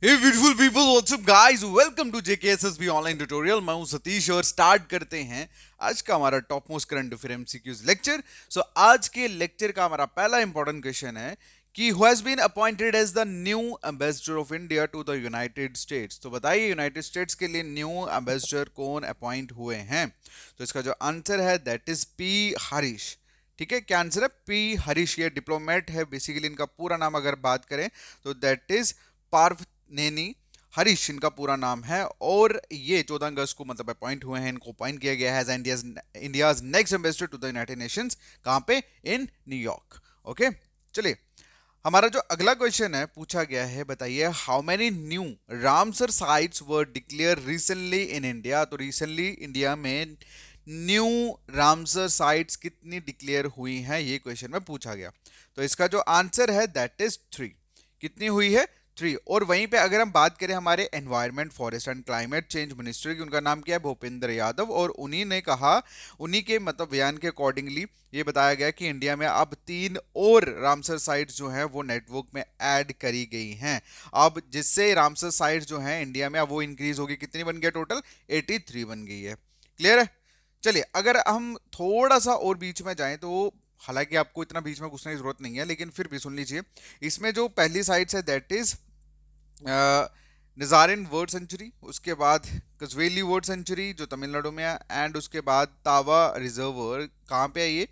Hey beautiful people, what's up guys? Welcome to JKSSB online tutorial. मैं हूं सतीश और start करते हैं आज का हमारा top most current affair MCQs lecture. So आज के लेक्चर का हमारा पहला इंपॉर्टेंट क्वेश्चन है कि who has been appointed as the new ambassador of India to the United States. तो बताइए यूनाइटेड स्टेट्स के लिए न्यू एम्बेसडर कौन अपॉइंट हुए हैं। तो इसका जो आंसर है दैट इज पी हरीश। ठीक है, क्या आंसर है? पी हरीश। ये डिप्लोमेट है बेसिकली। इनका पूरा नाम अगर बात करें तो दैट इज पार्व नैनी हरीश इनका पूरा नाम है। और ये 14 अगस्त को मतलब अपॉइंट हुए हैं। इनको अपॉइंट किया गया है India's next ambassador to the United Nations. कहां पे? In New York. ओके, चलिए हमारा जो अगला क्वेश्चन है पूछा गया है, बताइए how many new Ramsar sites were declare recently in India. तो रिसेंटली इंडिया में न्यू रामसर साइट्स कितनी डिक्लेयर हुई हैं, ये क्वेश्चन में पूछा गया। तो इसका जो आंसर है दैट इज 3। कितनी हुई है? 3। और वहीं पे अगर हम बात करें हमारे environment forest and climate change minister की, उनका नाम क्या है? भूपेंद्र यादव। और उन्हीं ने कहा, उन्हीं के मतलब बयान के अकॉर्डिंगली ये बताया गया कि इंडिया में अब 3 और रामसर साइट्स जो हैं वो नेटवर्क में ऐड करी गई हैं। अब जिससे रामसर साइट्स जो हैं इंडिया में अब वो इंक्रीज होगी। कितनी बन गया? टोटल 83 बन गई है। क्लियर है? चलिए अगर हम थोड़ा सा और बीच में जाएं तो, हालांकि आपको इतना बीच में घुसने की जरूरत नहीं है लेकिन फिर भी सुन लीजिए। इसमें जो पहली साइट है दैट इज निजारिन वर्ड सेंचुरी, उसके बाद कजवेली वर्ड सेंचुरी जो तमिलनाडु में है, एंड उसके बाद तावा रिजर्वर। कहाँ पे है ये?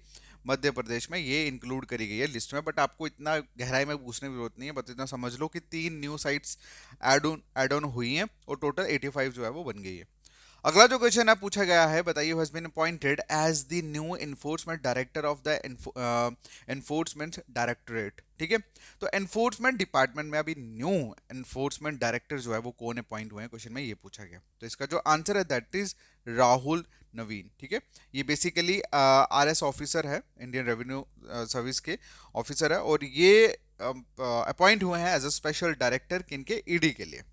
मध्य प्रदेश में। ये इंक्लूड करी गई है लिस्ट में, बट आपको इतना गहराई में पूछने की जरूरत नहीं है। बस इतना समझ लो कि 3 न्यू साइट्स एड ऑन हुई हैं और टोटल 85 जो है वो बन गई है। अगला जो क्वेश्चन है पूछा गया है, बताइए has been appointed as the new enforcement director of the enforcement directorate. ठीक है, तो एनफोर्समेंट डिपार्टमेंट में अभी न्यू एनफोर्समेंट डायरेक्टर जो है वो कौन अपॉइंट हुए हैं, क्वेश्चन में ये पूछा गया। तो इसका जो आंसर है दैट इज राहुल नवीन। ठीक है, ये बेसिकली आरएस ऑफिसर है, इंडियन रेवेन्यू सर्विस के ऑफिसर है, और ये अपॉइंट हुए हैं एज अ स्पेशल डायरेक्टर किनके? ईडी के लिए।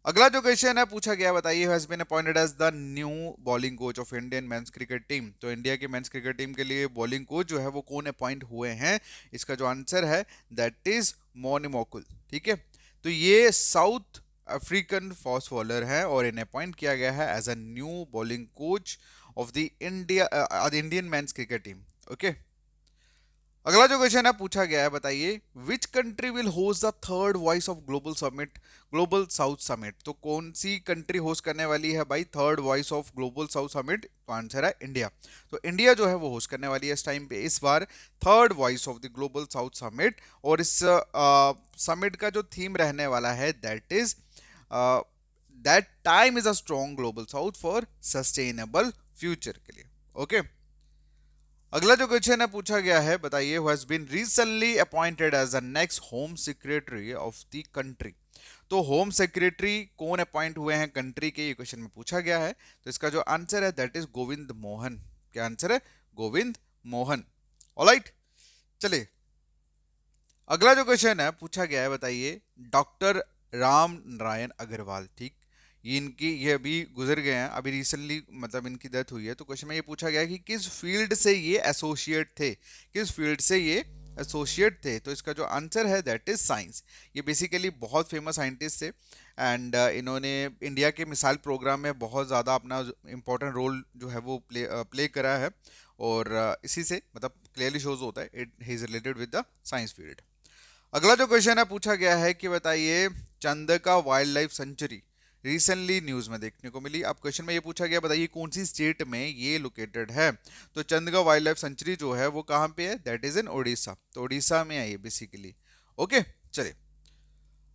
अगला जो क्वेश्चन है पूछा गया, बताइए has been appointed as the new bowling coach of Indian men's cricket team. तो इंडिया के मेंस क्रिकेट टीम के लिए बॉलिंग कोच जो है वो कौन अपॉइंट हुए हैं? इसका जो आंसर है दैट इज मोनी मोकुल। ठीक है, तो ये साउथ अफ्रीकन फास्ट बॉलर है और इन्हें अपॉइंट किया गया है as a new bowling coach of the Indian men's cricket team. Okay, अगला जो क्वेश्चन है पूछा गया है, बताइए which country will host the third voice of global summit, global south summit. तो कौन सी कंट्री होस्ट करने वाली है भाई third voice of global south summit? तो आंसर है इंडिया। तो इंडिया जो है वो होस्ट करने वाली है इस टाइम पे, इस बार third voice of the global south summit. और इस समिट का जो थीम रहने वाला है that is that time is a strong global south for sustainable future के लिए। ओके, अगला जो क्वेश्चन है पूछा गया है, बताइए who has been recently appointed as the next home secretary of the country. तो होम सेक्रेटरी कौन अपॉइंट हुए हैं कंट्री के, ये क्वेश्चन में पूछा गया है। तो इसका जो आंसर है दैट इज गोविंद मोहन। क्या आंसर है? गोविंद मोहन। ऑलराइट, चलिए अगला जो क्वेश्चन है पूछा गया है, बताइए डॉक्टर राम नारायण अग्रवाल। ठीक, ये अभी गुजर गए हैं, अभी रिसेंटली मतलब इनकी डेथ हुई है। तो क्वेश्चन में ये पूछा गया है कि किस फील्ड से ये एसोसिएट थे, किस फील्ड से ये एसोसिएट थे। तो इसका जो आंसर है दैट इज साइंस। ये बेसिकली बहुत फेमस साइंटिस्ट थे एंड इन्होंने इंडिया के मिसाइल प्रोग्राम में बहुत ज़्यादा अपना इंपॉर्टेंट रोल जो है वो प्ले करा है। और इसी से मतलब क्लियरली शोज होता है it is related with the science field. अगला जो क्वेश्चन है पूछा गया है कि बताइए Chandaka wild life sanctuary recently news में देखने को मिली। अब क्वेश्चन में ये पूछा गया, बताइए कौन सी स्टेट में ये लोकेटेड है। तो चंदका वाइल्ड लाइफ सेंचुरी जो है वो कहाँ पे है? That is in Odisha. तो ओडिशा में है ये बेसिकली। ओके, चलिए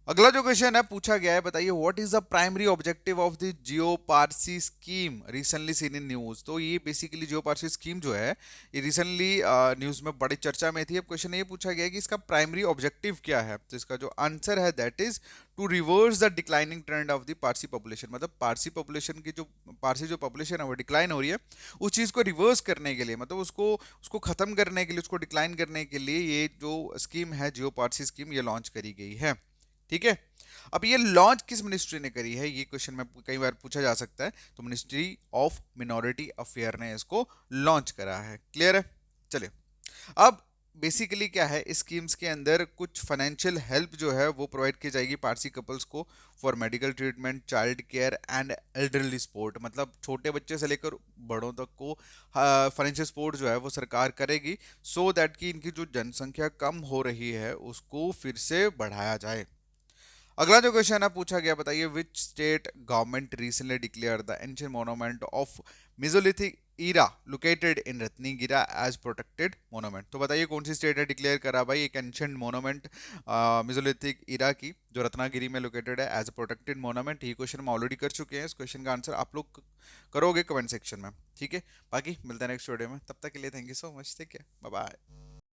अगला जो क्वेश्चन है पूछा गया है, बताइए what is the primary objective of the Jio Parsi scheme recently seen in news. तो ये बेसिकली जियो पारसी स्कीम जो है ये रिसेंटली न्यूज में बड़ी चर्चा में थी। अब क्वेश्चन ये पूछा गया है कि इसका प्राइमरी ऑब्जेक्टिव क्या है। तो इसका जो आंसर है that is to reverse the declining trend of the Parsi population. मतलब पारसी पॉपुलेशन की जो पारसी जो पॉपुलेशन है वो डिक्लाइन हो रही है, उस चीज़ को रिवर्स करने के लिए, मतलब उसको उसको खत्म करने के लिए, उसको डिक्लाइन करने के लिए ये जो स्कीम है जियो पारसी स्कीम ये लॉन्च करी गई है। ठीक है, अब ये लॉन्च किस मिनिस्ट्री ने करी है, ये क्वेश्चन में कई बार पूछा जा सकता है। तो मिनिस्ट्री ऑफ मिनोरिटी अफेयर ने इसको लॉन्च करा है। क्लियर है? चलिए अब बेसिकली क्या है, इस स्कीम्स के अंदर कुछ फाइनेंशियल हेल्प जो है वो प्रोवाइड की जाएगी पारसी कपल्स को for medical treatment, child care and elderly support. मतलब छोटे बच्चे से लेकर बड़ों तक को फाइनेंशियल सपोर्ट जो है वो सरकार करेगी, सो दैट कि इनकी जो जनसंख्या कम हो रही है उसको फिर से बढ़ाया जाए। अगला जो क्वेश्चन है पूछा गया, बताइए which state government recently declare the ancient monument of Mesolithic era located in Ratnagiri as protected monument. तो बताइए कौन सी स्टेट ने डिक्लेयर करा भाई एक एंशियंट मोनूमेंट मेसोलिथिक ईरा की, जो रत्नागिरी में लोकेटेड है, एज प्रोटेक्टेड मोनूमेंट। ये क्वेश्चन हम ऑलरेडी कर चुके हैं, इस क्वेश्चन का आंसर आप लोग करोगे कमेंट सेक्शन में, ठीक है। बाकी मिलते हैं नेक्स्ट वीडियो में, तब तक के लिए थैंक यू सो मच, ठीक है, बाय बाय।